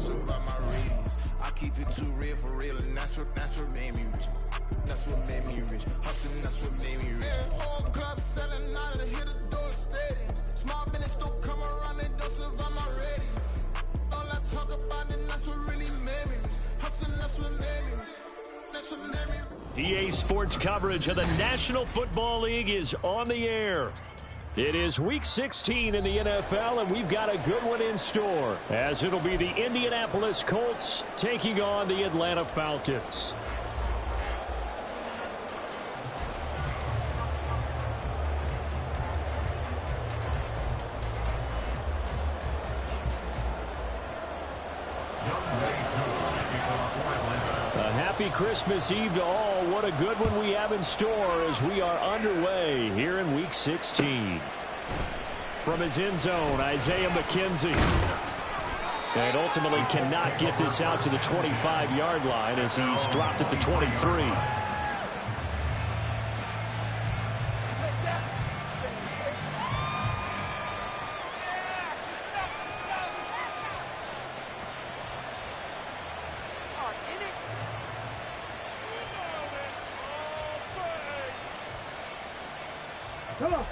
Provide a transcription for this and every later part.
about my radius. I keep it too real for real, and that's what made me rich. That's what made me rich. Hustling, that's what made me rich. Whole club selling out of the hit the door stadiums. Small business don't come around, they don't survive my ratings. All I talk about, and that's what really made me rich. Hustling, that's what made me rich. That's what made me rich. EA Sports coverage of the National Football League is on the air. It is Week 16 in the NFL, and we've got a good one in store, as it'll be the Indianapolis Colts taking on the Atlanta Falcons. Happy Christmas Eve to all. What a good one we have in store as we are underway here in Week 16. From his end zone, Isaiah McKenzie. And ultimately cannot get this out to the 25-yard line as he's dropped at the 23.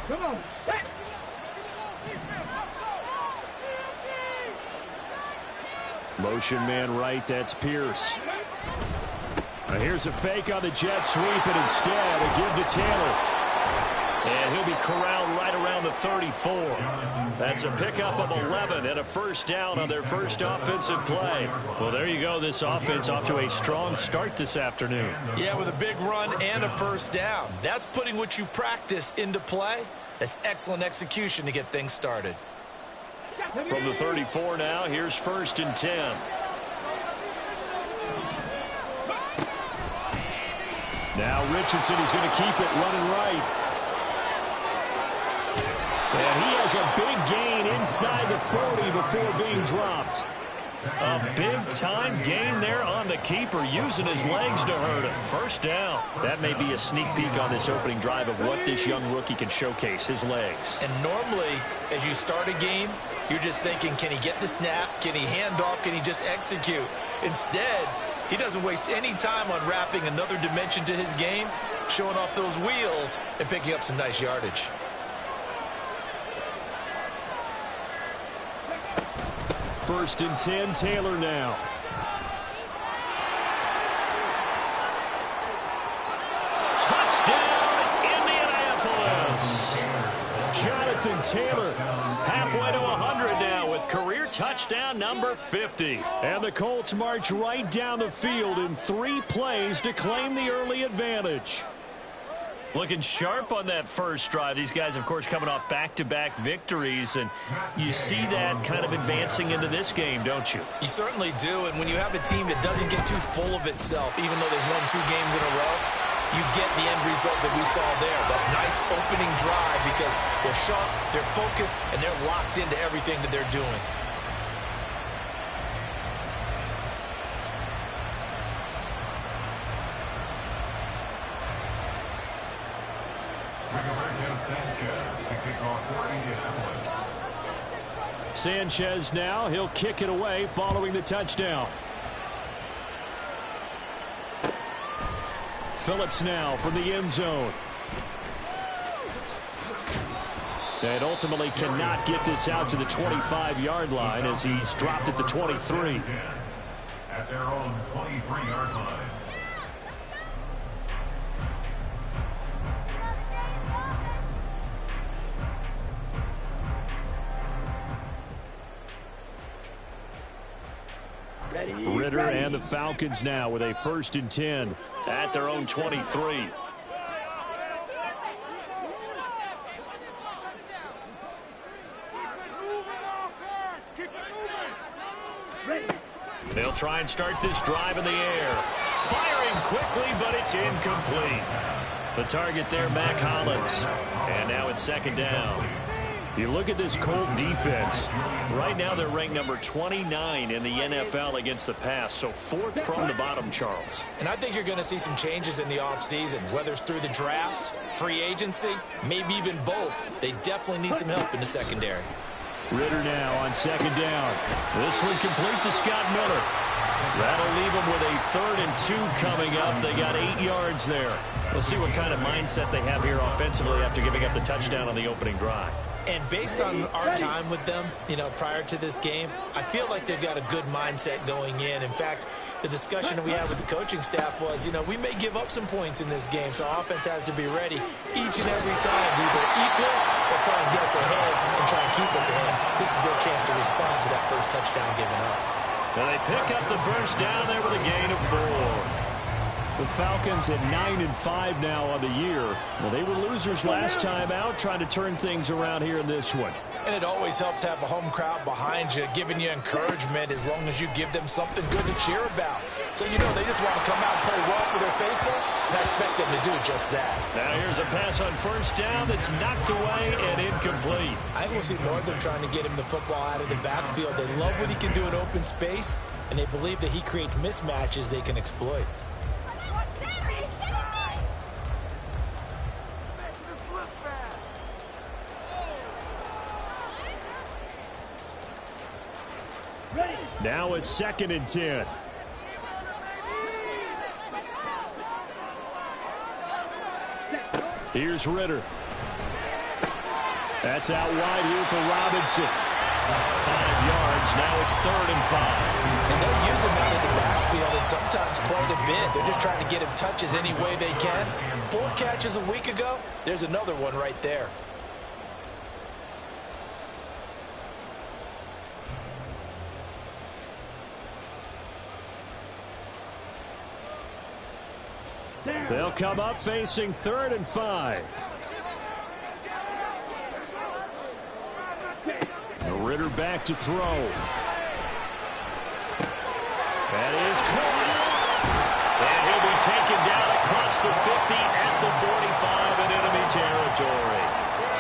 Come on. Motion man right, that's Pierce. Here's a fake on the jet sweep, and instead a give to Taylor. And he'll be corralled right around the 34. That's a pickup of 11 and a first down on their first offensive play. Well, there you go. This offense off to a strong start this afternoon. Yeah, with a big run and a first down. That's putting what you practice into play. That's excellent execution to get things started. From the 34 now, here's 1st and 10. Now Richardson is going to keep it running right. And he has a big gain inside the 40 before being dropped. A big-time gain there on the keeper, using his legs to hurt him. First down. That may be a sneak peek on this opening drive of what this young rookie can showcase, his legs. And normally, as you start a game, you're just thinking, can he get the snap? Can he hand off? Can he just execute? Instead, he doesn't waste any time on wrapping another dimension to his game, showing off those wheels, and picking up some nice yardage. First and 10, Taylor now. Touchdown, Indianapolis. Jonathan Taylor, halfway to 100 now with career touchdown number 50. And the Colts march right down the field in 3 plays to claim the early advantage. Looking sharp on that first drive. These guys, of course, coming off back-to-back victories, and you see that kind of advancing into this game, don't you? You certainly do, and when you have a team that doesn't get too full of itself, even though they've won 2 games in a row, you get the end result that we saw there, that nice opening drive, because they're sharp, they're focused, and they're locked into everything that they're doing. Sanchez now, he'll kick it away following the touchdown. Phillips now from the end zone. And ultimately cannot get this out to the 25-yard line as he's dropped at the 23. At their own 23-yard line. Ritter and the Falcons now with a 1st and 10 at their own 23. They'll try and start this drive in the air. Firing quickly, but it's incomplete. The target there, Mac Hollins. And now it's 2nd down. You look at this Colt defense. Right now they're ranked number 29 in the NFL against the pass, so 4th from the bottom, Charles. And I think you're going to see some changes in the offseason, whether it's through the draft, free agency, maybe even both. They definitely need some help in the secondary. Ritter now on second down. This one complete to Scott Miller. That'll leave them with a 3rd and 2 coming up. They got 8 yards there. We'll see what kind of mindset they have here offensively after giving up the touchdown on the opening drive. And based on our time with them, prior to this game, I feel like they've got a good mindset going in. In fact, the discussion that we had with the coaching staff was, we may give up some points in this game, so our offense has to be ready each and every time to either equal or try and get us ahead and try and keep us ahead. This is their chance to respond to that first touchdown given up. Now they pick up the first down there with a gain of 4. The Falcons at 9-5 now on the year. Well, they were losers last time out, trying to turn things around here in this one. And it always helps to have a home crowd behind you, giving you encouragement as long as you give them something good to cheer about. So, they just want to come out and play well for their faithful, and I expect them to do just that. Now here's a pass on first down that's knocked away and incomplete. I will see Northern trying to get him the football out of the backfield. They love what he can do in open space, and they believe that he creates mismatches they can exploit. Now a 2nd and 10. Here's Ritter. That's out wide here for Robinson. 5 yards. Now it's 3rd and 5. And they'll use him out of the backfield, and sometimes quite a bit. They're just trying to get him touches any way they can. 4 catches a week ago. There's another one right there. They'll come up facing 3rd and 5. Ritter back to throw. That is caught. And he'll be taken down across the 50 at the 45 in enemy territory.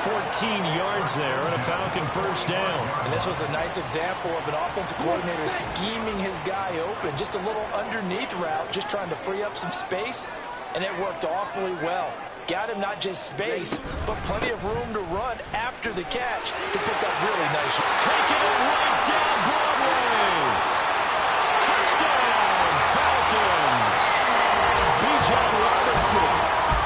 14 yards there and a Falcon first down. And this was a nice example of an offensive coordinator scheming his guy open. Just a little underneath route, just trying to free up some space. And it worked awfully well. Got him not just space, but plenty of room to run after the catch to pick up really nice. Taking it right down Broadway. Touchdown, Falcons. Bijan Robinson,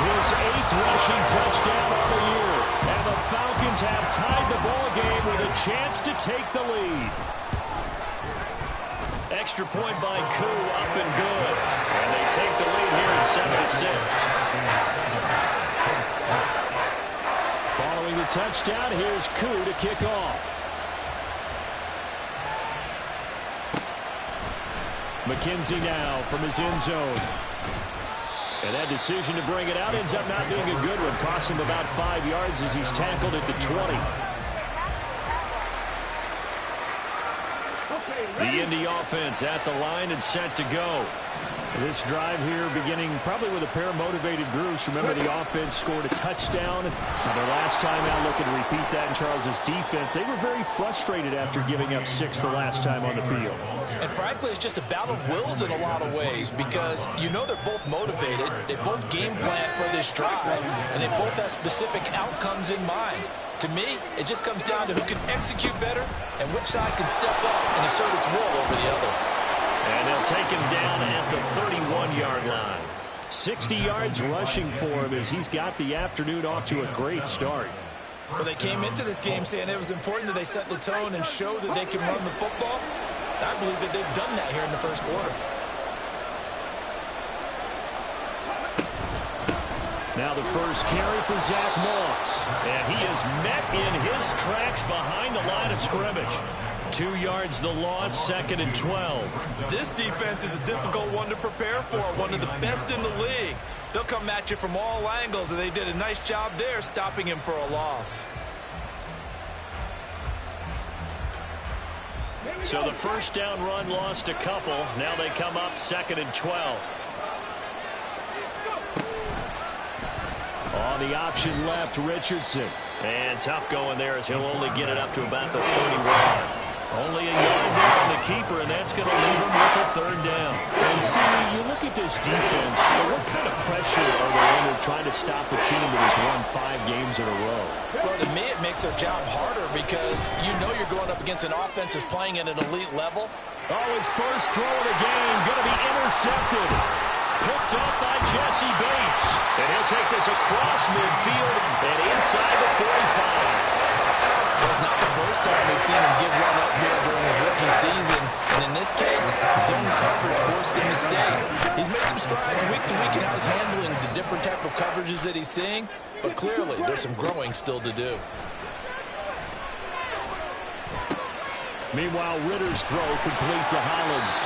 his 8th rushing touchdown of the year. And the Falcons have tied the ball game with a chance to take the lead. Extra point by Koo, up and good. And they take the lead here at 7-6. Following the touchdown, here's Koo to kick off. McKenzie now from his end zone. And that decision to bring it out ends up not being a good one. Cost him about 5 yards as he's tackled at the 20. The Indy offense at the line and set to go. This drive here beginning probably with a pair of motivated groups. Remember, the offense scored a touchdown. Their last time out, looking to repeat that in Charles's defense. They were very frustrated after giving up 6 the last time on the field. And frankly, it's just a battle of wills in a lot of ways because they're both motivated. They both game plan for this drive, and they both have specific outcomes in mind. To me, it just comes down to who can execute better and which side can step up and assert its will over the other. And they'll take him down at the 31-yard line. 60 yards rushing for him as he's got the afternoon off to a great start. Well, they came into this game saying it was important that they set the tone and show that they can run the football. I believe that they've done that here in the first quarter. Now the first carry for Zach Moss. And he is met in his tracks behind the line of scrimmage. 2 yards the loss, 2nd and 12. This defense is a difficult one to prepare for, one of the best in the league. They'll come at you from all angles, and they did a nice job there stopping him for a loss. So the first down run lost a couple. Now they come up 2nd and 12. On the option left, Richardson. And tough going there as he'll only get it up to about the 31. Only a yard there on the keeper, and that's going to leave him with a third down. And see, you look at this defense, what kind of pressure are they under trying to stop a team that has won 5 games in a row? Well, to me, it makes their job harder because you know you're going up against an offense that's playing at an elite level. Oh, his first throw of the game going to be intercepted. Picked up by Jesse Bates. And he'll take this across midfield and inside the 45. It's not the first time we've seen him give one up here during his rookie season. And in this case, zone coverage forced the mistake. He's made some strides week to week in how he's handling the different type of coverages that he's seeing. But clearly, there's some growing still to do. Meanwhile, Ritter's throw complete to Hollins.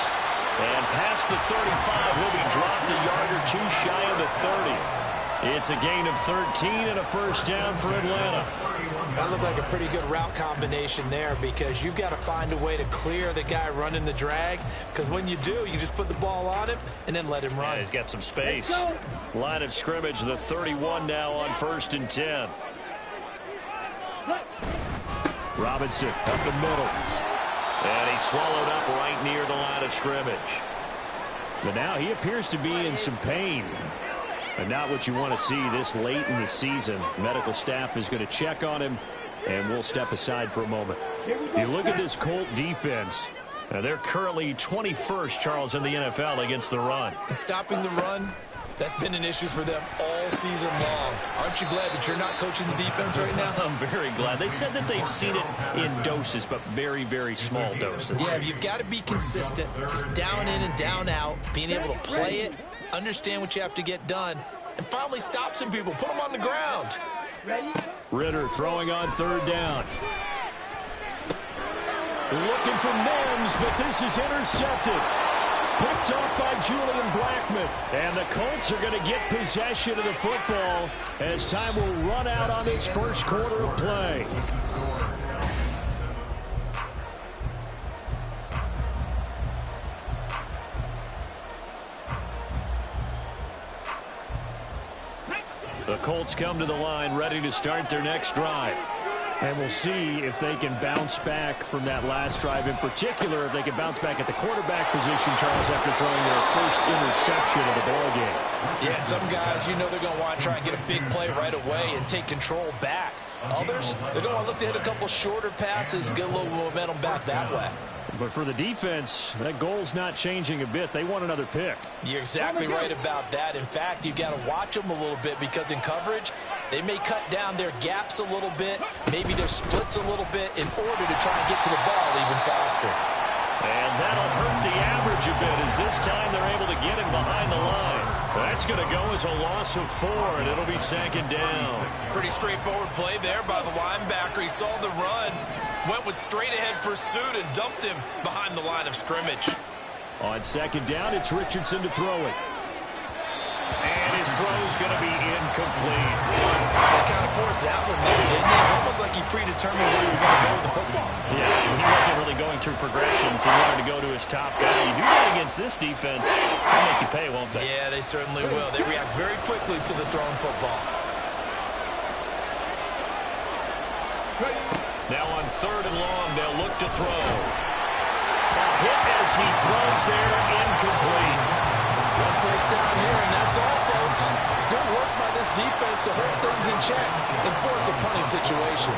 And past the 35, will be dropped a yard or two shy of the 30. It's a gain of 13 and a first down for Atlanta. That looked like a pretty good route combination there because you've got to find a way to clear the guy running the drag, because when you do, you just put the ball on him and then let him run. Yeah, he's got some space. Line of scrimmage, the 31 now on 1st and 10. Robinson up the middle. And he's swallowed up right near the line of scrimmage. But now he appears to be in some pain. And not what you want to see this late in the season. Medical staff is going to check on him, and we'll step aside for a moment. You look at this Colt defense. Now they're currently 21st, Charles, in the NFL against the run. And stopping the run, that's been an issue for them all season long. Aren't you glad that you're not coaching the defense right now? I'm very glad. They said that they've seen it in doses, but very, very small doses. Yeah, you've got to be consistent. It's down in and down out, being able to play it, understand what you have to get done, and finally stop some people, put them on the ground. Ritter throwing on 3rd down. Looking for Mims, but this is intercepted. Picked up by Julian Blackmon. And the Colts are going to get possession of the football as time will run out on this first quarter of play. The Colts come to the line ready to start their next drive. And we'll see if they can bounce back from that last drive. In particular, if they can bounce back at the quarterback position, Charles, after throwing their first interception of the ballgame. Yeah, some guys, you know they're going to want to try and get a big play right away and take control back. Others, they're going to look to hit a couple shorter passes, get a little momentum back that way. But for the defense, that goal's not changing a bit. They want another pick. You're exactly right about that. In fact, you've got to watch them a little bit because in coverage, they may cut down their gaps a little bit, maybe their splits a little bit in order to try and get to the ball even faster. And that'll hurt the average a bit as this time they're able to get him behind the line. That's going to go as a loss of 4, and it'll be 2nd down. Pretty straightforward play there by the linebacker. He saw the run, went with straight-ahead pursuit, and dumped him behind the line of scrimmage. On 2nd down, it's Richardson to throw it. And his throw's going to be incomplete. They kind of forced that one there, didn't he? It's almost like he predetermined where he was going to go with the football. Yeah, he wasn't really going through progressions. He wanted to go to his top guy. You do that against this defense, they'll make you pay, won't they? Yeah, they certainly will. They react very quickly to the thrown football. Now on 3rd and long, they'll look to throw. A hit as he throws there, incomplete. One first down here, and that's all, folks. Good work by this defense to hold things in check and force a punting situation.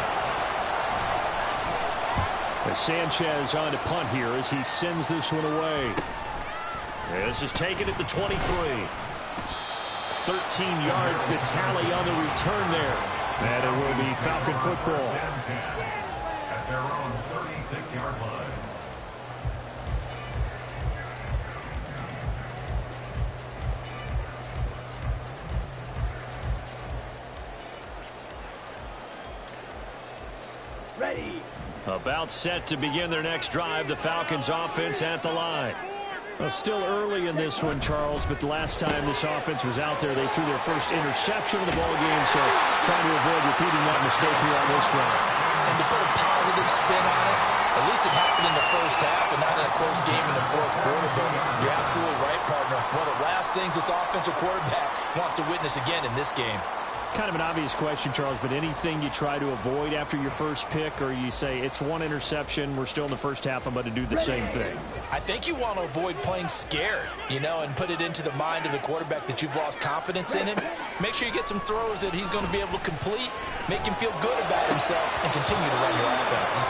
As Sanchez on to punt here as he sends this one away. This is taken at the 23. 13 yards, the tally on the return there. And it will be Falcon football. At their own 36-yard line. Ready. About set to begin their next drive. The Falcons offense at the line. Well, still early in this one, Charles, but the last time this offense was out there, they threw their first interception of the ballgame, so trying to avoid repeating that mistake here on this drive. And to put a positive spin on it, at least it happened in the first half and not in a close game in the 4th quarter. But you're absolutely right, partner. One of the last things this offensive quarterback wants to witness again in this game. Kind of an obvious question, Charles, but anything you try to avoid after your first pick, or you say it's one interception, we're still in the first half, I'm going to do the same thing? I think you want to avoid playing scared, and put it into the mind of the quarterback that you've lost confidence in him. Make sure you get some throws that he's going to be able to complete, make him feel good about himself, and continue to run your offense.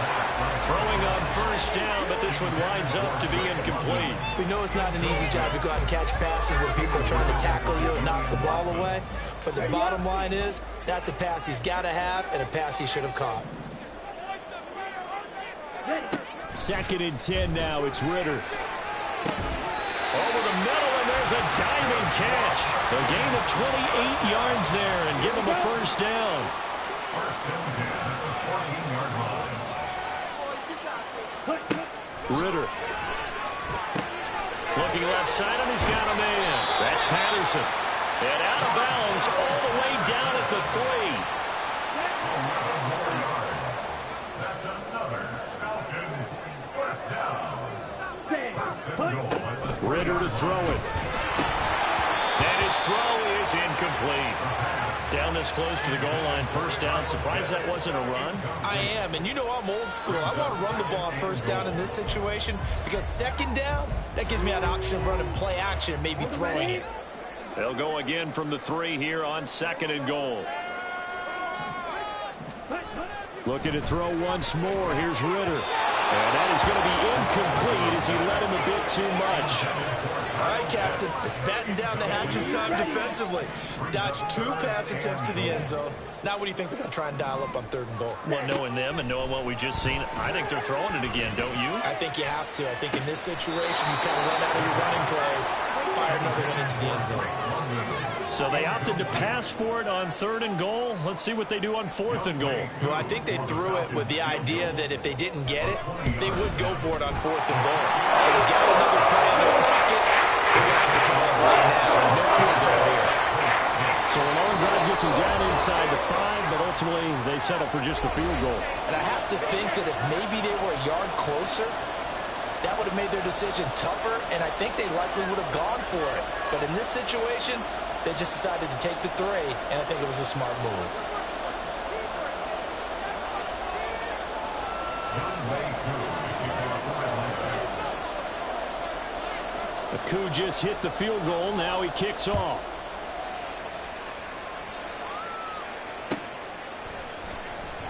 Throwing on first down, but this one winds up to be incomplete. We know it's not an easy job to go out and catch passes when people are trying to tackle you and knock the ball away. But the bottom line is, that's a pass he's got to have and a pass he should have caught. 2nd and 10 now. It's Ritter. Over the middle, and there's a diving catch. A gain of 28 yards there, and give him a first down. First and 10 at the 14-yard line. Ritter. Looking left side, and he's got a man. That's Patterson. And out of bounds all the way down at the 3. 11 more yards. That's another Falcons first down. First and goal at the Ritter to throw it. And his throw is incomplete. Down this close to the goal line, first down. Surprised that wasn't a run? I am, and I'm old school. I want to run the ball on first down in this situation because second down, that gives me an option of running play action and maybe throwing it. They'll go again from the 3 here on 2nd and goal. Looking to throw once more. Here's Ritter. And that is going to be incomplete as he let him a bit too much. All right, Captain. It's batting down the hatches time defensively. Dodged 2 pass attempts to the end zone. Now what do you think they're going to try and dial up on 3rd and goal? Well, knowing them and knowing what we just seen, I think they're throwing it again, don't you? I think you have to. I think in this situation, you kind of run out of your running plays, fire another one into the end zone. So they opted to pass for it on 3rd and goal. Let's see what they do on 4th and goal. Well, I think they threw it with the idea that if they didn't get it, they would go for it on 4th and goal. So they got another play in their pocket. They're going to have to come up right now. No field goal here. So a long drive gets them down inside the 5, but ultimately they settle for just the field goal. And I have to think that if maybe they were a yard closer, that would have made their decision tougher, and I think they likely would have gone for it. But in this situation, they just decided to take the 3, and I think it was a smart move. Aku just hit the field goal. Now he kicks off.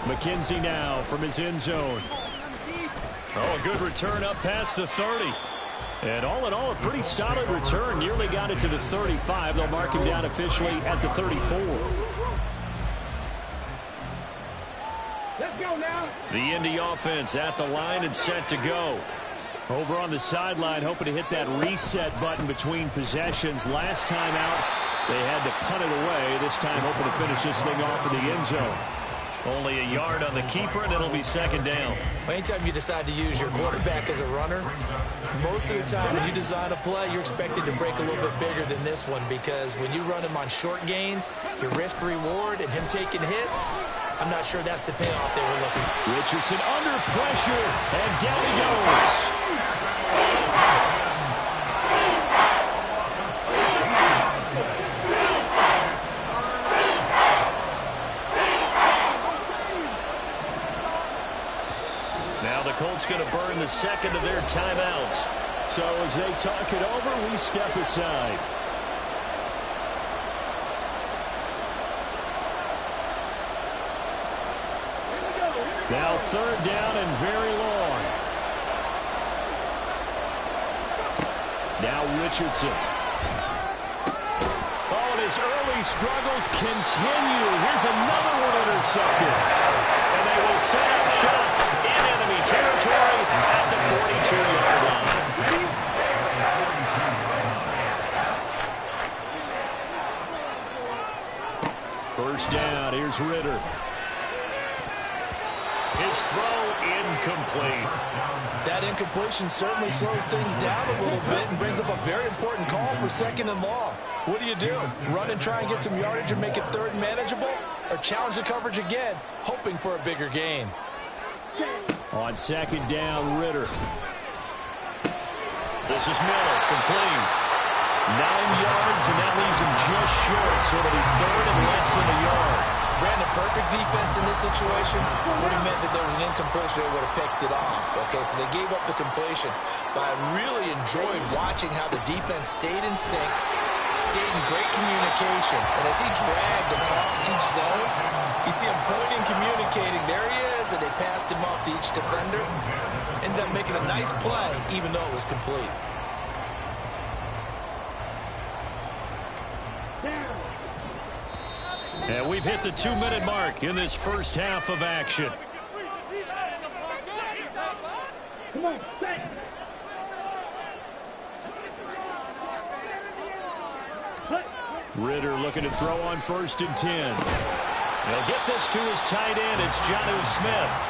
McKenzie now from his end zone. Oh, a good return up past the 30. And all in all, a pretty solid return. Nearly got it to the 35. They'll mark him down officially at the 34. Let's go now. The Indy offense at the line and set to go. Over on the sideline, hoping to hit that reset button between possessions. Last time out, they had to punt it away. This time, hoping to finish this thing off in the end zone. Only a yard on the keeper, and it'll be 2nd down. Well, anytime you decide to use your quarterback as a runner, most of the time when you design a play, you're expected to break a little bit bigger than this one because when you run him on short gains, your risk-reward and him taking hits, I'm not sure that's the payoff they were looking for. Richardson under pressure, and down he goes. Colts going to burn the 2nd of their timeouts. So as they talk it over, we step aside. Now 3rd down and very long. Now Richardson. Oh, and his early struggles continue. Here's another one intercepted. And they will set up shop in enemy territory at the 42-yard line. First down, here's Ritter. His throw incomplete. That incompletion certainly slows things down a little bit and brings up a very important call for 2nd and long. What do? Run and try and get some yardage and make it 3rd manageable? Or challenge the coverage again, hoping for a bigger gain? On 2nd down, Ritter. This is Miller, complete. yards, and that leaves him just short, so it'll be third and less than a yard. Brandon, perfect defense in this situation would have meant that there was an incompletion. They would have picked it off. Okay, so they gave up the completion. But I really enjoyed watching how the defense stayed in sync, stayed in great communication. And as he dragged across each zone, you see him pointing, communicating. There he is, and they passed him off to each defender. Ended up making a nice play, even though it was complete. And we've hit the 2-minute mark in this first half of action. Come on, set. Ritter looking to throw on 1st and 10. He'll get this to his tight end. It's Jonnu Smith.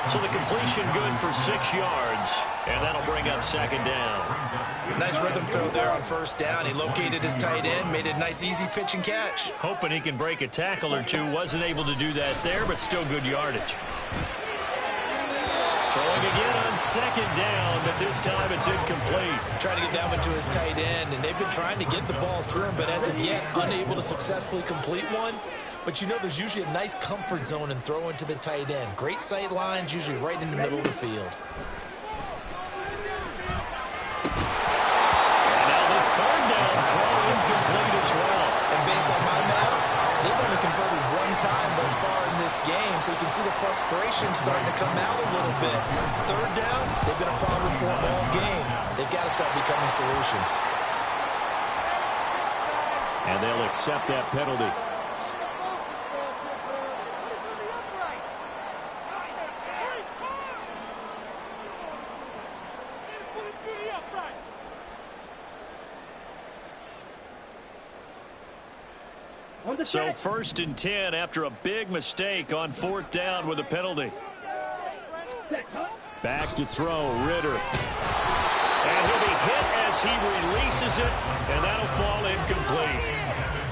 So the completion good for 6 yards, and that'll bring up 2nd down. Nice rhythm throw there on 1st down. He located his tight end, made it a nice easy pitch and catch. Hoping he can break a tackle or two. Wasn't able to do that there, but still good yardage. Throwing again on 2nd down, but this time it's incomplete. Trying to get that one to his tight end, and they've been trying to get the ball to him, but as of yet, unable to successfully complete one. But you know there's usually a nice comfort zone in throwing to the tight end. Great sight lines, usually right in the middle of the field. And now the 3rd down throw incomplete as well. And based on my math, they've only converted 1 time thus far in this game, so you can see the frustration starting to come out a little bit. 3rd downs, they've been a problem for them all game. They've got to start becoming solutions. And they'll accept that penalty. So 1st and 10 after a big mistake on 4th down with a penalty. Back to throw, Ritter. And he'll be hit as he releases it, and that'll fall incomplete.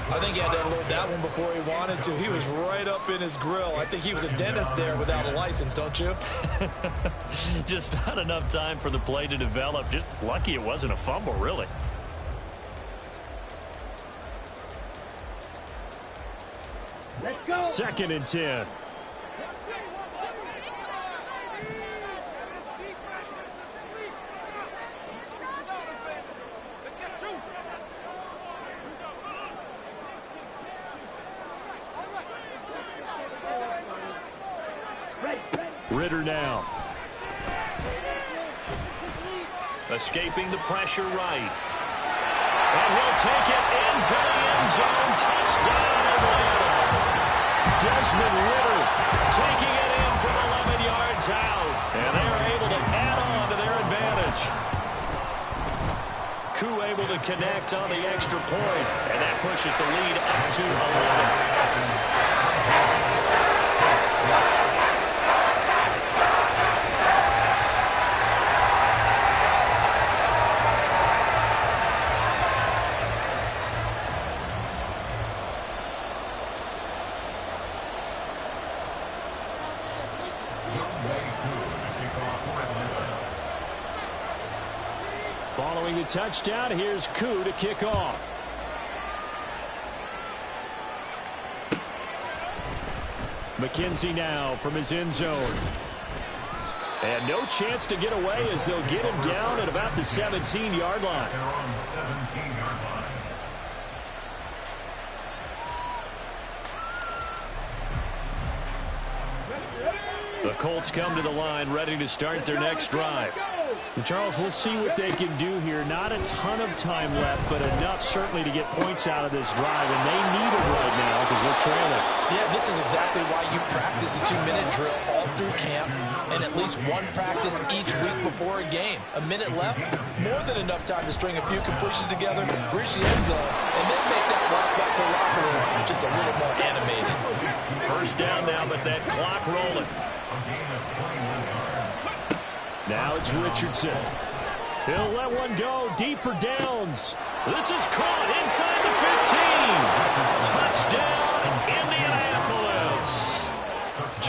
I think he had to unload that one before he wanted to. He was right up in his grill. I think he was a dentist there without a license, don't you? Just not enough time for the play to develop. Just lucky it wasn't a fumble, really. Let's go. 2nd and 10. Ritter now. Escaping the pressure right. And he'll take it into the end zone. Touchdown, Atlanta. Desmond Ritter taking it in from 11 yards out. And they're able to add on to their advantage. Koo able to connect on the extra point. And that pushes the lead up to 11. Following the touchdown, here's Koo to kick off. McKenzie now from his end zone. And no chance to get away as they'll get him down at about the 17-yard line. They're on 17-yard line. The Colts come to the line ready to start their next drive. And Charles, we'll see what they can do here. Not a ton of time left, but enough certainly to get points out of this drive. And they need it right now because they're trailing. Yeah, this is exactly why you practice a 2-minute drill all through camp and at least one practice each week before a game. A minute left, more than enough time to string a few completions together, reach the end zone, and then make that walk back to the locker room just a little more animated. First down now, but that clock rolling. Now it's Richardson. He'll let one go deep for Downs. This is caught inside the 15. Touchdown, Indianapolis.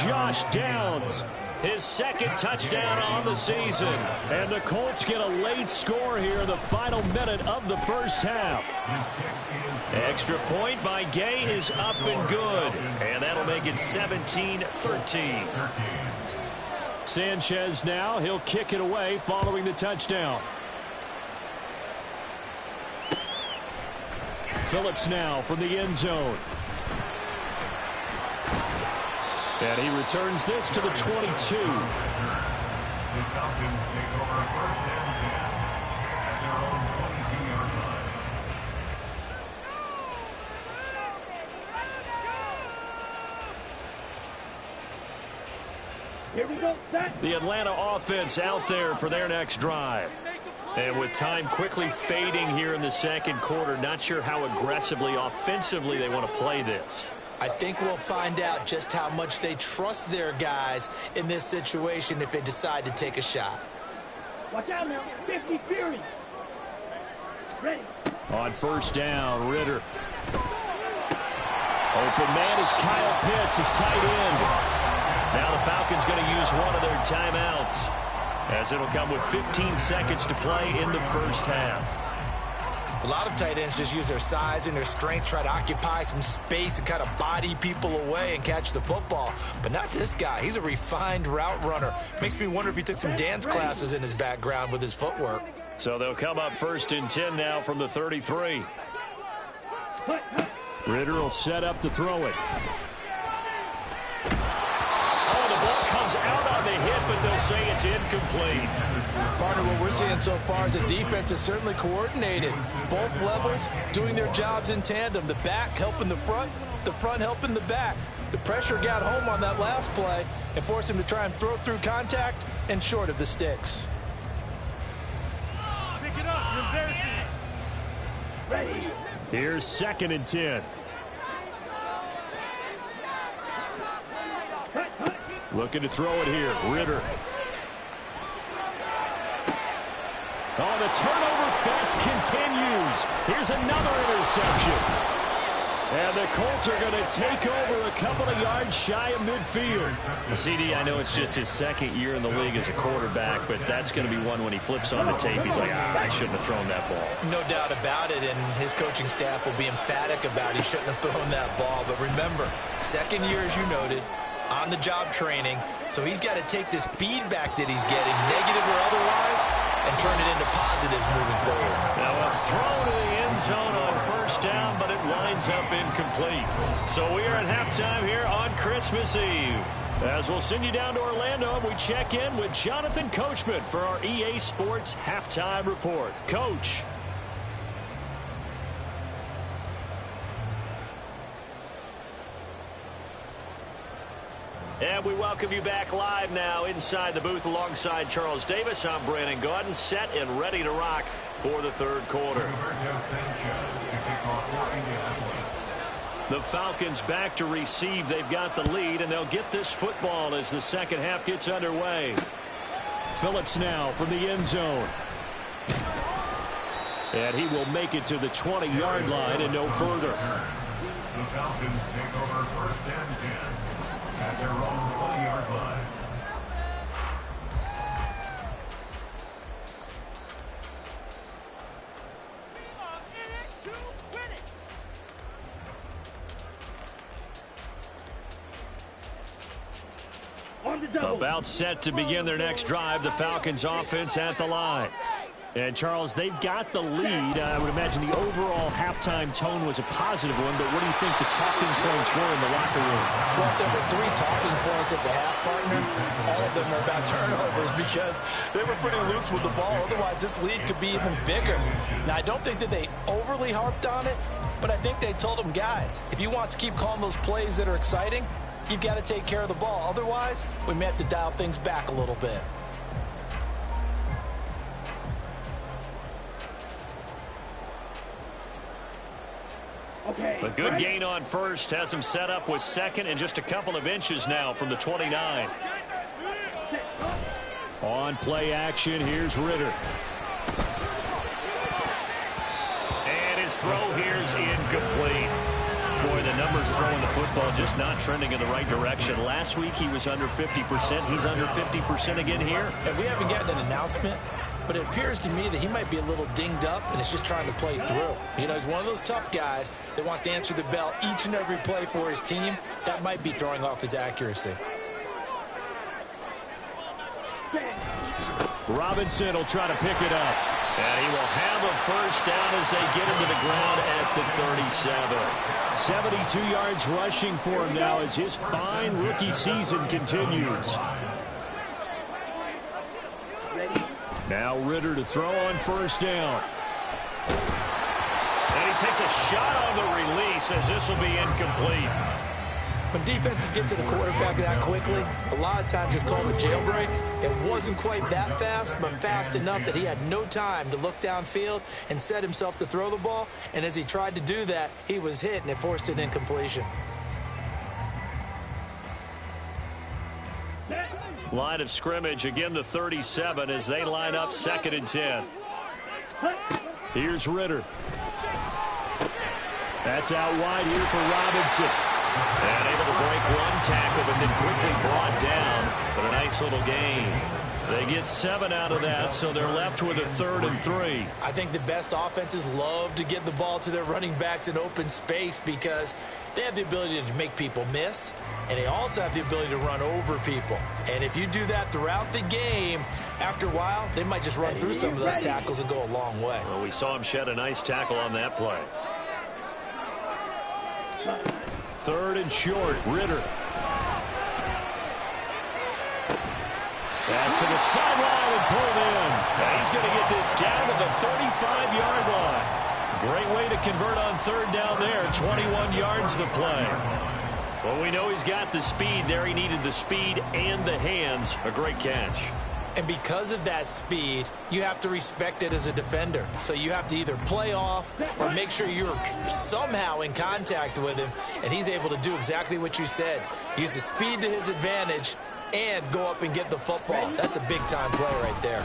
Josh Downs His second touchdown on the season. And the Colts get a late score here in the final minute of the first half. Extra point by Gay is up and good. And that'll make it 17-13. Sanchez now. He'll kick it away following the touchdown. Phillips now from the end zone. And he returns this to the 22. The Falcons take over first and 10 at their own 22-yard line. Here we go, set. The Atlanta offense out there for their next drive. And with time quickly fading here in the second quarter, not sure how aggressively, offensively they want to play this. I think we'll find out just how much they trust their guys in this situation if they decide to take a shot. Watch out now. 50 Fury. Ready. On first down, Ritter. Open man is Kyle Pitts, his tight end. Now the Falcons going to use one of their timeouts, as it'll come with 15 seconds to play in the first half. A lot of tight ends just use their size and their strength, try to occupy some space and kind of body people away and catch the football. But not this guy. He's a refined route runner. Makes me wonder if he took some dance classes in his background with his footwork. So they'll come up first and 10 now from the 33. Ritter will set up to throw it. Oh, the ball comes out on the hit, but they'll say it's incomplete. Partner, what we're seeing so far is the defense is certainly coordinated. Both levels doing their jobs in tandem. The back helping the front helping the back. The pressure got home on that last play and forced him to try and throw through contact and short of the sticks. Pick it up. You're embarrassing. Ready. Here's second and 10. Looking to throw it here. Ritter. Oh, the turnover fest continues. Here's another interception. And the Colts are going to take over a couple of yards shy of midfield. CD, I know it's just his second year in the league as a quarterback, but that's going to be one when he flips on the tape. He's like, I shouldn't have thrown that ball. No doubt about it, and his coaching staff will be emphatic about he shouldn't have thrown that ball. But remember, second year, as you noted, on-the-job training, so he's got to take this feedback that he's getting, negative or otherwise, and turn it into positives moving forward. Now a throw to the end zone on first down, but it winds up incomplete. So we are at halftime here on Christmas Eve. As we'll send you down to Orlando, and we check in with Jonathan Coachman for our EA Sports Halftime Report. Coach. And we welcome you back live now inside the booth alongside Charles Davis. I'm Brandon Gaudin, set and ready to rock for the third quarter. The Falcons back to receive. They've got the lead, and they'll get this football as the second half gets underway. Phillips now from the end zone. And he will make it to the 20-yard line and no further. The Falcons take over first and 10 at their own 20-yard line. About set to begin their next drive, the Falcons offense at the line. And, Charles, they've got the lead. I would imagine the overall halftime tone was a positive one, but what do you think the talking points were in the locker room? Well, if there were 3 talking points at the half, partner, all of them are about turnovers because they were pretty loose with the ball. Otherwise, this lead could be even bigger. Now, I don't think that they overly harped on it, but I think they told them, guys, if you want to keep calling those plays that are exciting, you've got to take care of the ball. Otherwise, we may have to dial things back a little bit. A good gain on first has him set up with second and just a couple of inches now from the 29. On play action, here's Ritter. And his throw here's incomplete. Boy, the numbers throwing the football just not trending in the right direction. Last week he was under 50%. He's under 50% again here. And we haven't gotten an announcement, but it appears to me that he might be a little dinged up and is just trying to play through. You know, he's one of those tough guys that wants to answer the bell each and every play for his team. That might be throwing off his accuracy. Robinson will try to pick it up. And he will have a first down as they get him to the ground at the 37. 72 yards rushing for him now as his fine rookie season continues. Now Ritter to throw on first down. And he takes a shot on the release as this will be incomplete. When defenses get to the quarterback that quickly, a lot of times it's called a jailbreak. It wasn't quite that fast, but fast enough that he had no time to look downfield and set himself to throw the ball. And as he tried to do that, he was hit, and it forced an incompletion. Line of scrimmage, again the 37 as they line up 2nd and 10. Here's Ritter. That's out wide here for Robinson. And able to break one tackle, but then quickly brought down. But a nice little gain. They get 7 out of that, so they're left with a 3rd and 3. I think the best offenses love to get the ball to their running backs in open space because they have the ability to make people miss, and they also have the ability to run over people. And if you do that throughout the game, after a while, they might just run through some of those tackles and go a long way. Well, we saw him shed a nice tackle on that play. 3rd and short, Ritter. Pass to the sideline and pulled in. And he's going to get this down to the 35-yard line. Great way to convert on 3rd down there. 21 yards the play. Well, we know he's got the speed there. He needed the speed and the hands. A great catch. And because of that speed, you have to respect it as a defender. So you have to either play off or make sure you're somehow in contact with him, and he's able to do exactly what you said. Use the speed to his advantage and go up and get the football. That's a big-time play right there.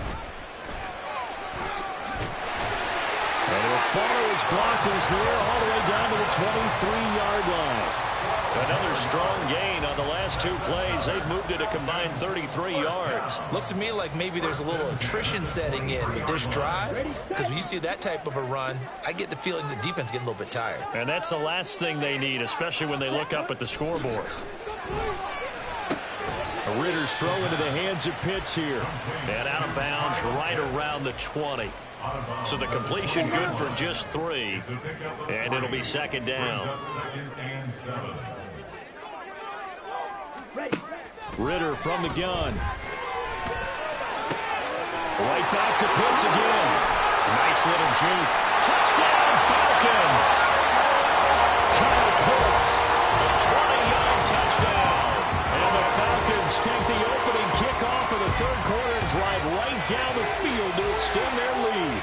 And he'll follow his blockers there all the way down to the 23-yard line. Another strong gain on the last 2 plays. They've moved it a combined 33 yards. Looks to me like maybe there's a little attrition setting in with this drive, because when you see that type of a run, I get the feeling the defense getting a little bit tired. And that's the last thing they need, especially when they look up at the scoreboard. Ritter's throw into the hands of Pitts here. And out of bounds right around the 20. So the completion good for just 3. And it'll be 2nd down. Ritter from the gun. Right back to Pitts again. Nice little juke. Touchdown Falcons. Kyle Pitts, a 20-yard touchdown. And the Falcons take the opening kickoff of the 3rd quarter and drive right down the field to extend their lead.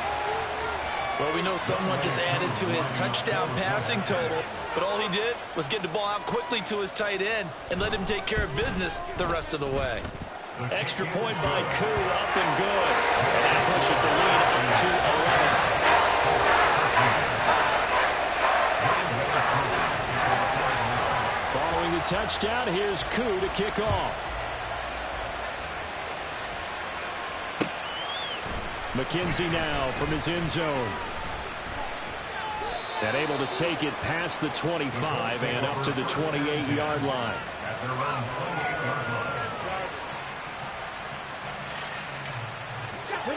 Well, we know someone just added to his touchdown passing total, but all he did was get the ball out quickly to his tight end and let him take care of business the rest of the way. Extra point by Koo, up and good. And that pushes the lead up to 11. Following the touchdown, here's Koo to kick off. McKenzie now from his end zone. And able to take it past the 25 and up to the 28-yard line.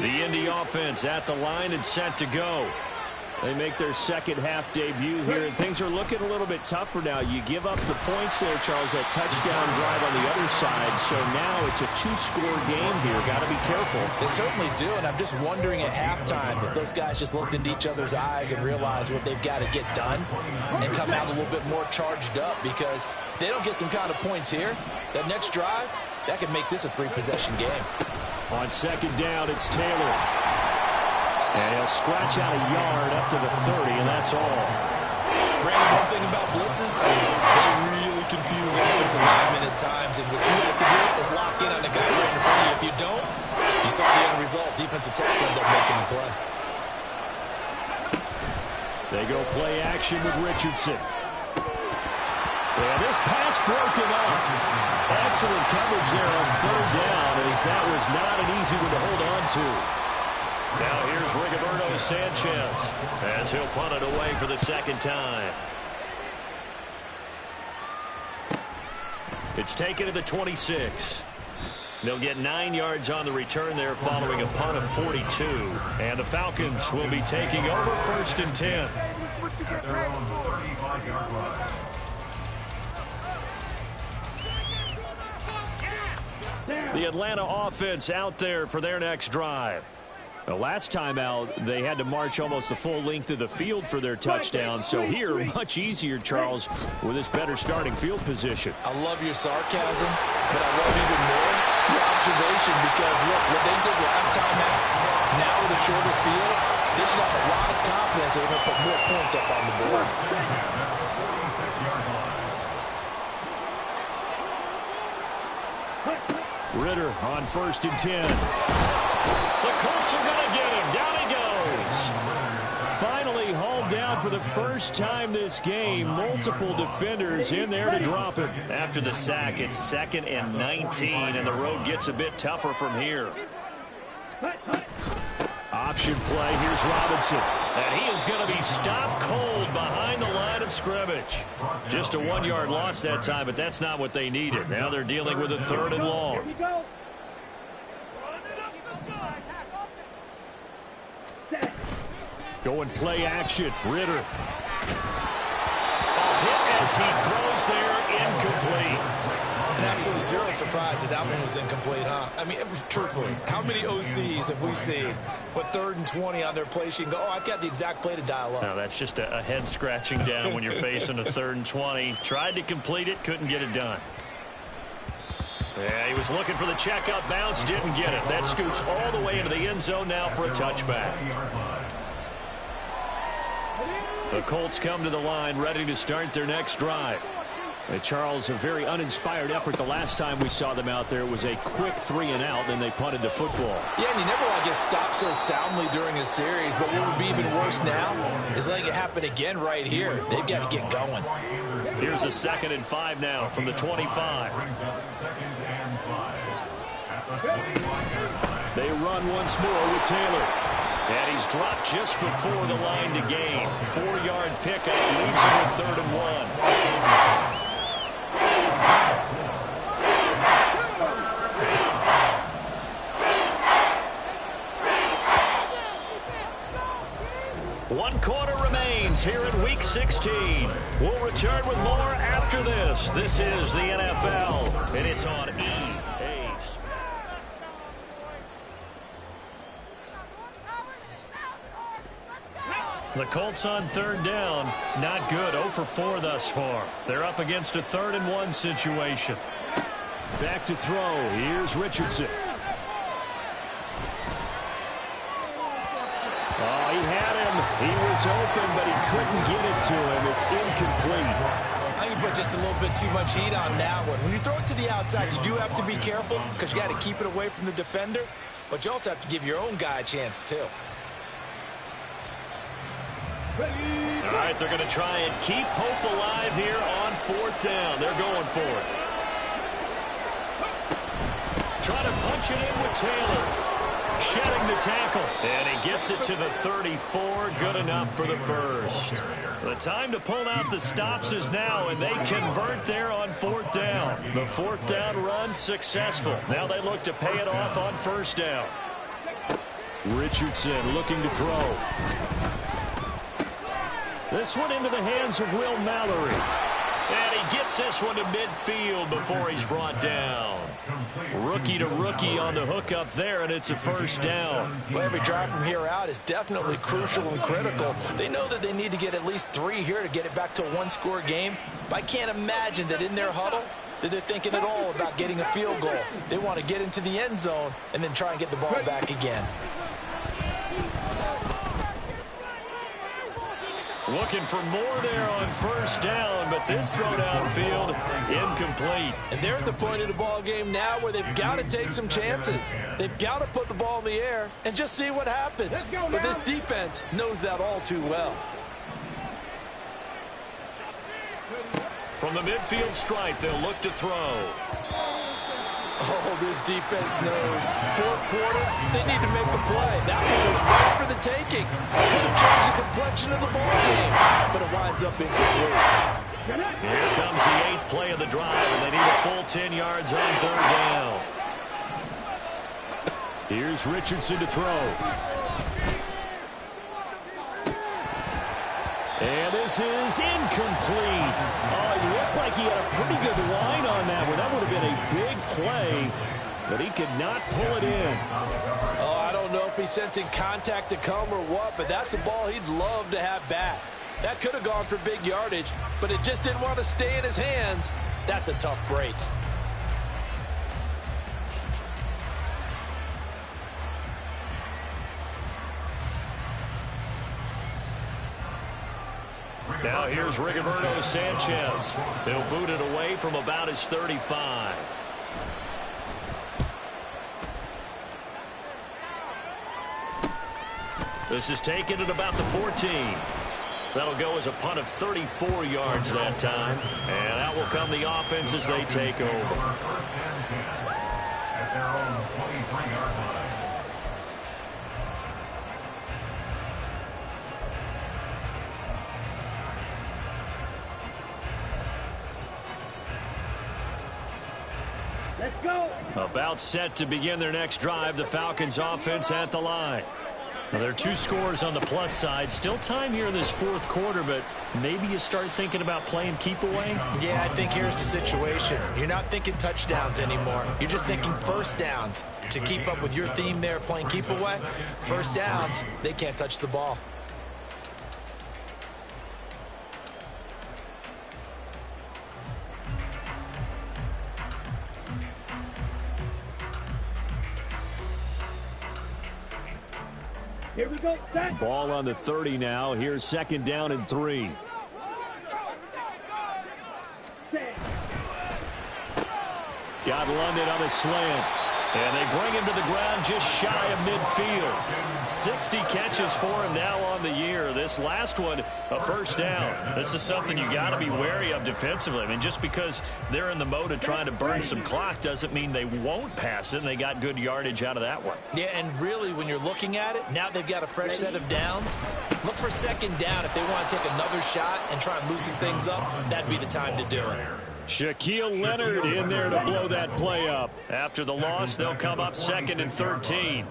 The Indy offense at the line and set to go. They make their second half debut here, and things are looking a little bit tougher now. You give up the points there, Charles, that touchdown drive on the other side, so now it's a 2-score game here. Got to be careful. They certainly do, and I'm just wondering at halftime if those guys just looked into each other's eyes and realized what they've got to get done and come out a little bit more charged up, because if they don't get some kind of points here, that next drive, that could make this a 3-possession game. On 2nd down, it's Taylor. And he'll scratch out a yard up to the 30, and that's all. Brandon, one thing about blitzes, they really confuse offensive linemen at times, and what you have to do is lock in on the guy right in front of you. If you don't, you saw the end result. Defensive tackle ended up making a play. They go play action with Richardson. And this pass broken up. Excellent coverage there on third down, as that was not an easy one to hold on to. Now here's Rigoberto Sanchez as he'll punt it away for the second time. It's taken to the 26. They'll get 9 yards on the return there following a punt of 42. And the Falcons will be taking over 1st and 10. At their own 35-yard line. The Atlanta offense out there for their next drive. The last time out, they had to march almost the full length of the field for their touchdown. So here, much easier, Charles, with this better starting field position. I love your sarcasm, but I love even more your observation, because, look, what they did last time out, now with a shorter field, they should have a lot of confidence they're going to put more points up on the board. Ritter on 1st and 10. The Colts are going to get him. Down he goes. Finally hauled down for the first time this game. Multiple defenders in there to drop him. After the sack, it's 2nd and 19, and the road gets a bit tougher from here. Option play. Here's Robinson. And he is going to be stopped cold behind the line of scrimmage. Just a 1-yard loss that time, but that's not what they needed. Now they're dealing with a 3rd and long. Going play action. Ritter. A hit as he throws there, incomplete. And absolutely zero surprise that that one was incomplete, huh? I mean, truthfully, how many OCs have we seen with 3rd and 20 on their play sheet and go, oh, I've got the exact play to dial up? No, that's just a head scratching down when you're facing a 3rd and 20. Tried to complete it, couldn't get it done. Yeah, he was looking for the checkup bounce, didn't get it. That scoots all the way into the end zone now for a touchback. The Colts come to the line, ready to start their next drive. Charles, a very uninspired effort the last time we saw them out there. It was a quick 3 and out, and they punted the football. Yeah, and you never want to get stopped so soundly during a series, but what would be even worse now is letting it happen again right here. They've got to get going. Here's a 2nd and 5 now from the 25. They run once more with Taylor. And he's dropped just before the line to gain. 4-yard pickup leaves him with 3rd and 1. One quarter remains here in Week 16. We'll return with more after this. This is the NFL, and it's on EA Sports. The Colts on 3rd down. Not good. 0 for 4 thus far. They're up against a 3rd and 1 situation. Back to throw. Here's Richardson. Oh, he had him. He was open, but he couldn't get it to him. It's incomplete. I think you put just a little bit too much heat on that one. When you throw it to the outside, you do have to be careful because you got to keep it away from the defender, but you also have to give your own guy a chance too. All right, they're going to try and keep hope alive here on 4th down. They're going for it. Trying to punch it in with Taylor. Shedding the tackle. And he gets it to the 34. Good enough for the first. The time to pull out the stops is now, and they convert there on 4th down. The 4th down run successful. Now they look to pay it off on 1st down. Richardson looking to throw. This one into the hands of Will Mallory. And he gets this one to midfield before he's brought down. Rookie to rookie on the hook up there, and it's a 1st down. Well, every drive from here out is definitely crucial and critical. They know that they need to get at least 3 here to get it back to a 1-score game. But I can't imagine that in their huddle that they're thinking at all about getting a field goal. They want to get into the end zone and then try and get the ball back again. Looking for more there on 1st down, but this throw downfield incomplete. And they're at the point of the ball game now where they've got to take some chances. They've got to put the ball in the air and just see what happens. But this defense knows that all too well. From the midfield stripe, they'll look to throw. Oh, this defense knows. Fourth quarter, they need to make a play. That one was right for the taking. Could have changed the complexion of the ball game, but it winds up incomplete. Here comes the 8th play of the drive, and they need a full 10 yards on 3rd down. Here's Richardson to throw. And this is incomplete. Oh, it looked like he had a pretty good line on that one. That would have been a big play, but he could not pull it in. Oh, I don't know if he's sensing contact to come or what, but that's a ball he'd love to have back. That could have gone for big yardage, but it just didn't want to stay in his hands. That's a tough break. Now here's Rigoberto Sanchez. They'll boot it away from about his 35. This is taken at about the 14. That'll go as a punt of 34 yards that time. And out will come the offense as they take over. At their own 23-yard line. Let's go. About set to begin their next drive, the Falcons offense at the line. Now, there are 2 scores on the plus side. Still time here in this 4th quarter, but maybe you start thinking about playing keep away? Yeah, I think here's the situation. You're not thinking touchdowns anymore. You're just thinking first downs. To keep up with your theme there, playing keep away, first downs, they can't touch the ball. Here we go. Set. Ball on the 30 now. Here's 2nd down and 3. Set. Got London on a slant. And they bring him to the ground just shy of midfield. 60 catches for him now on the year. This last one, a first down. This is something you got to be wary of defensively. I mean, just because they're in the mode of trying to burn some clock doesn't mean they won't pass it, and they got good yardage out of that one. Yeah, and really, when you're looking at it, now they've got a fresh set of downs. Look for 2nd down. If they want to take another shot and try and loosen things up, that'd be the time to do it. Shaquille Leonard in there to blow that play up. After the loss, they'll come up 2nd and 13.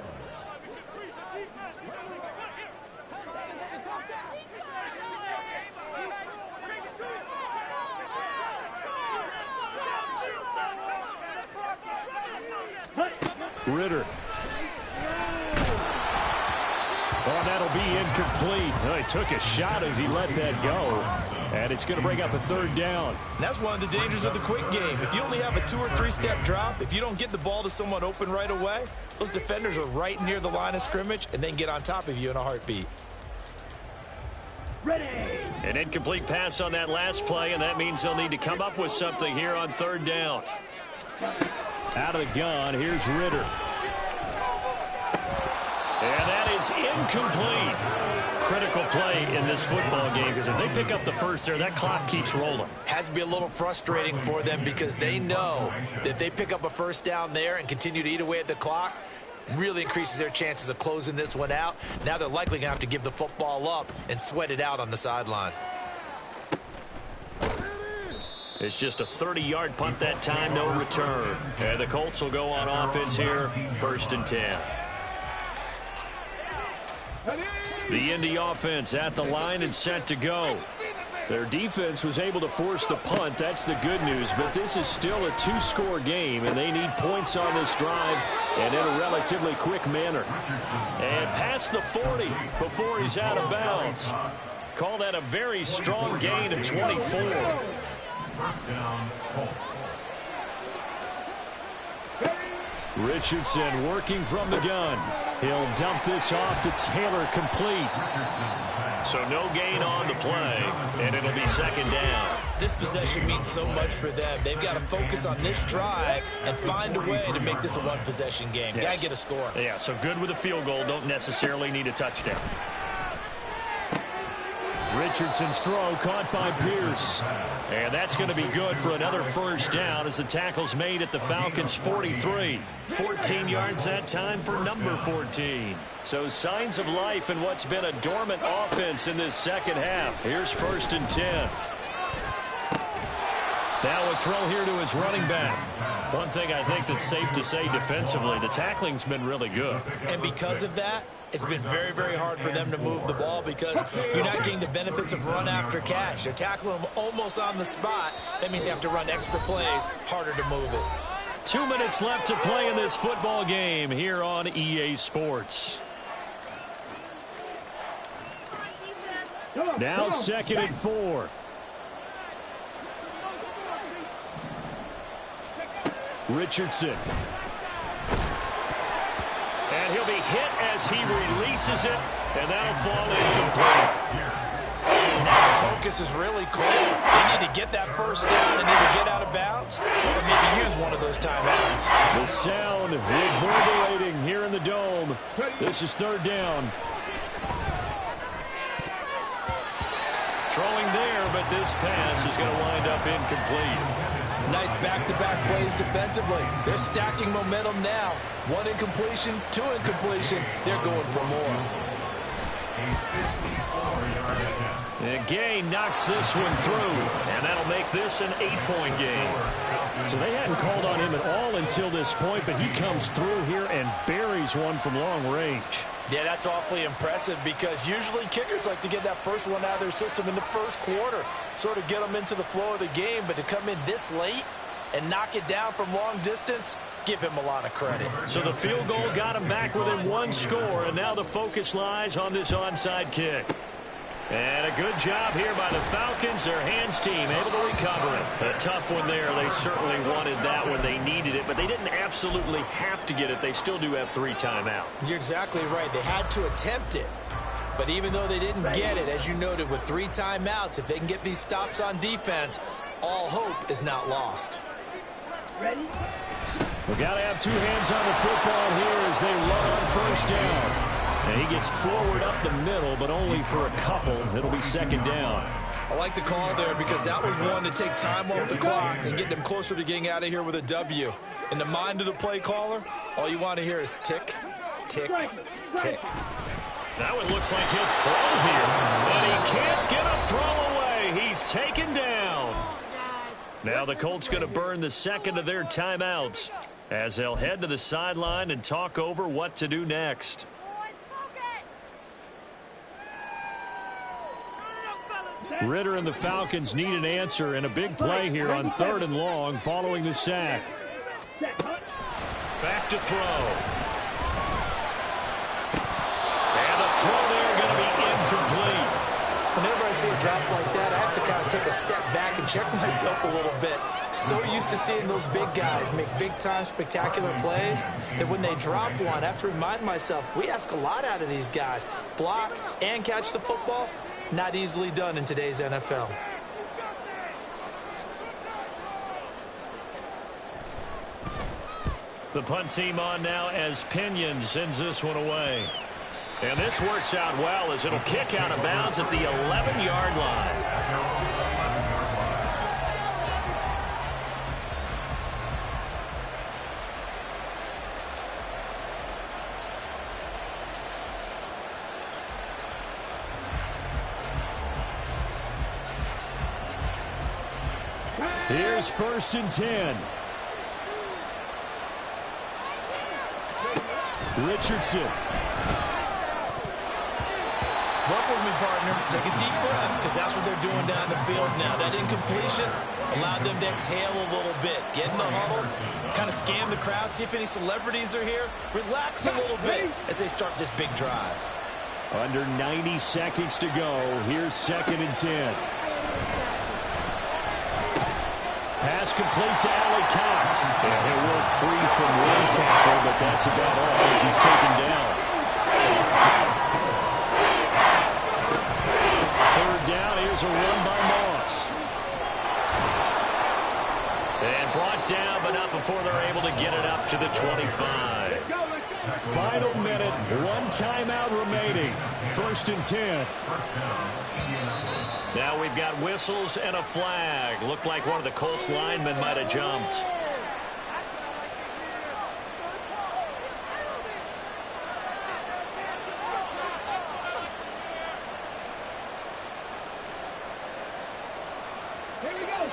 Ritter. Oh, that'll be incomplete. Oh, he took a shot as he let that go. And it's going to bring up a 3rd down. That's one of the dangers of the quick game. If you only have a 2- or 3-step drop, if you don't get the ball to someone open right away, those defenders are right near the line of scrimmage and then get on top of you in a heartbeat. Ready. An incomplete pass on that last play, and that means they'll need to come up with something here on 3rd down. Out of the gun, here's Ritter. And that is incomplete. Critical play in this football game, because if they pick up the first there, that clock keeps rolling. Has to be a little frustrating for them because they know that if they pick up a first down there and continue to eat away at the clock, really increases their chances of closing this one out. Now they're likely going to have to give the football up and sweat it out on the sideline. It's just a 30-yard punt that time, no return. And the Colts will go on offense here, 1st and 10. The Indy offense at the line and set to go. Their defense was able to force the punt. That's the good news. But this is still a 2-score game, and they need points on this drive and in a relatively quick manner. And past the 40 before he's out of bounds. Call that a very strong gain of 24. First down, Colts. Richardson working from the gun. He'll dump this off to Taylor, complete. So no gain on the play, and it'll be 2nd down. This possession means so much for them. They've got to focus on this drive and find a way to make this a one-possession game. Yes. Got to get a score. Yeah, so good with a field goal. Don't necessarily need a touchdown. Richardson's throw caught by Pierce. And that's going to be good for another first down as the tackle's made at the Falcons' 43. 14 yards that time for number 14. So signs of life in what's been a dormant offense in this second half. Here's 1st and 10. Now a throw here to his running back. One thing I think that's safe to say defensively, the tackling's been really good. And because of that, it's been very, very hard for them to move the ball because you're not getting the benefits of run after catch. They're tackling them almost on the spot. That means you have to run extra plays, harder to move it. 2 minutes left to play in this football game here on EA Sports. Now 2nd and 4. Richardson. And he'll be hit as he releases it, and that'll fall incomplete. Now the focus is really clear. They need to get that first down and either get out of bounds or maybe use one of those timeouts. The sound reverberating here in the dome. This is 3rd down. Throwing there, but this pass is going to wind up incomplete. Nice back-to-back plays defensively. They're stacking momentum now. 1 incompletion, 2 incompletion. They're going for more. And Gay knocks this one through, and that'll make this an 8-point game. So they hadn't called on him at all until this point, but he comes through here and buries one from long range. Yeah, that's awfully impressive because usually kickers like to get that first one out of their system in the first quarter, sort of get them into the flow of the game, but to come in this late and knock it down from long distance, give him a lot of credit. So the field goal got him back within 1 score, and now the focus lies on this onside kick. And a good job here by the Falcons, their hands team, able to recover it. A tough one there. They certainly wanted that when they needed it, but they didn't absolutely have to get it. They still do have 3 timeouts. You're exactly right. They had to attempt it. But even though they didn't get it, as you noted, with 3 timeouts, if they can get these stops on defense, all hope is not lost. We've got to have 2 hands on the football here as they run on 1st down. And he gets forward up the middle, but only for a couple. It'll be 2nd down. I like the call there because that was one to take time off the clock and get them closer to getting out of here with a W. In the mind of the play caller, all you want to hear is tick, tick, tick. That one looks like he'll throw here. And he can't get a throw away. He's taken down. Now the Colts going to burn the 2nd of their timeouts as they'll head to the sideline and talk over what to do next. Ritter and the Falcons need an answer and a big play here on 3rd and long following the sack. Back to throw. And the throw there going to be incomplete. Whenever I see a drop like that, I have to kind of take a step back and check myself a little bit. So used to seeing those big guys make big-time spectacular plays that when they drop one, I have to remind myself, we ask a lot out of these guys. Block and catch the football. Not easily done in today's NFL. The punt team on now as Pinion sends this one away. And this works out well as it'll kick out of bounds at the 11-yard line. Here's 1st and 10. Richardson. Work with me, partner. Take a deep breath because that's what they're doing down the field now. That incompletion allowed them to exhale a little bit. Get in the huddle, kind of scan the crowd, see if any celebrities are here. Relax a little bit as they start this big drive. Under 90 seconds to go. Here's 2nd and 10. Pass complete to Alec Cox. And he'll work free from one tackle, but that's about all as he's taken down. 3rd down, here's a run by Moss. And brought down, but not before they're able to get it up to the 25. Final minute, one timeout remaining. 1st and 10. Now we've got whistles and a flag. Looked like one of the Colts linemen might have jumped.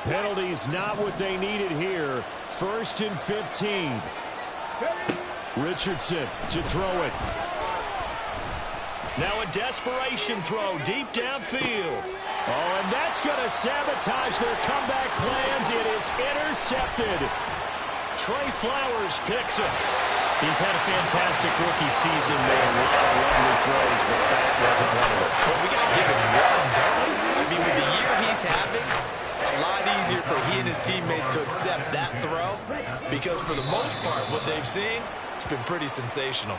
Penalties not what they needed here. 1st and 15. Richardson to throw it. Now a desperation throw deep downfield. Oh, and that's going to sabotage their comeback plans. It is intercepted. Trey Flowers picks it. He's had a fantastic rookie season, made a lot of lovely throws, but that wasn't one of them. But we got to give him one, don't we? I mean, with the year he's having, a lot easier for he and his teammates to accept that throw, because for the most part, what they've seen, it's been pretty sensational.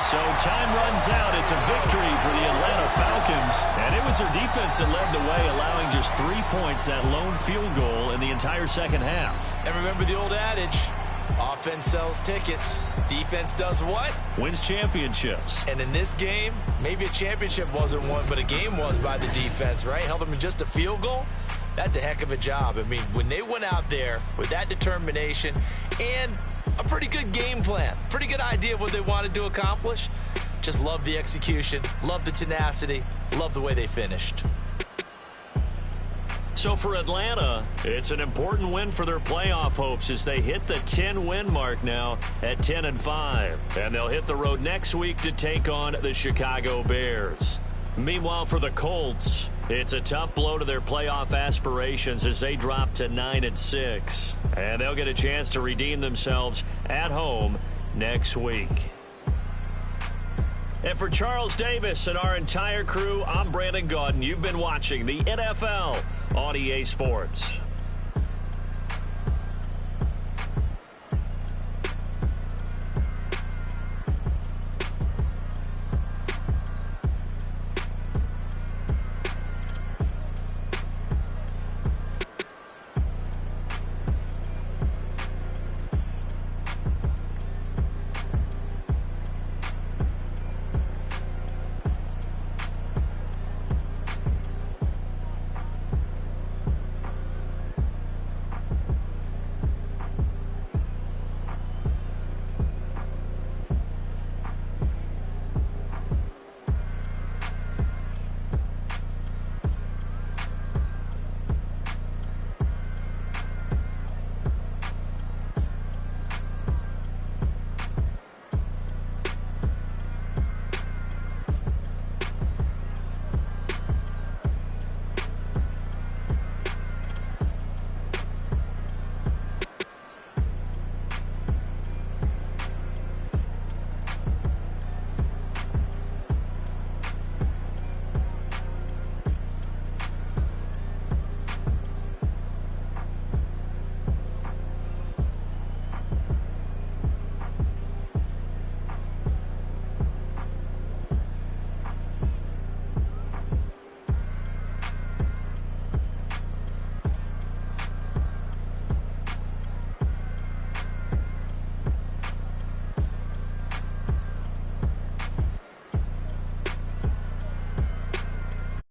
So time runs out. It's a victory for the Atlanta Falcons. And it was their defense that led the way, allowing just 3 points, that lone field goal in the entire second half. And remember the old adage, offense sells tickets. Defense does what? Wins championships. And in this game, maybe a championship wasn't won, but a game was by the defense, right? Held them in just a field goal. That's a heck of a job. I mean, when they went out there with that determination and a pretty good game plan, pretty good idea of what they wanted to accomplish, just love the execution, love the tenacity, love the way they finished. So for Atlanta, it's an important win for their playoff hopes as they hit the 10-win mark now at 10-5. And they'll hit the road next week to take on the Chicago Bears. Meanwhile, for the Colts, it's a tough blow to their playoff aspirations as they drop to 9-6. And they'll get a chance to redeem themselves at home next week. And for Charles Davis and our entire crew, I'm Brandon Gaudin. You've been watching the NFL on EA Sports.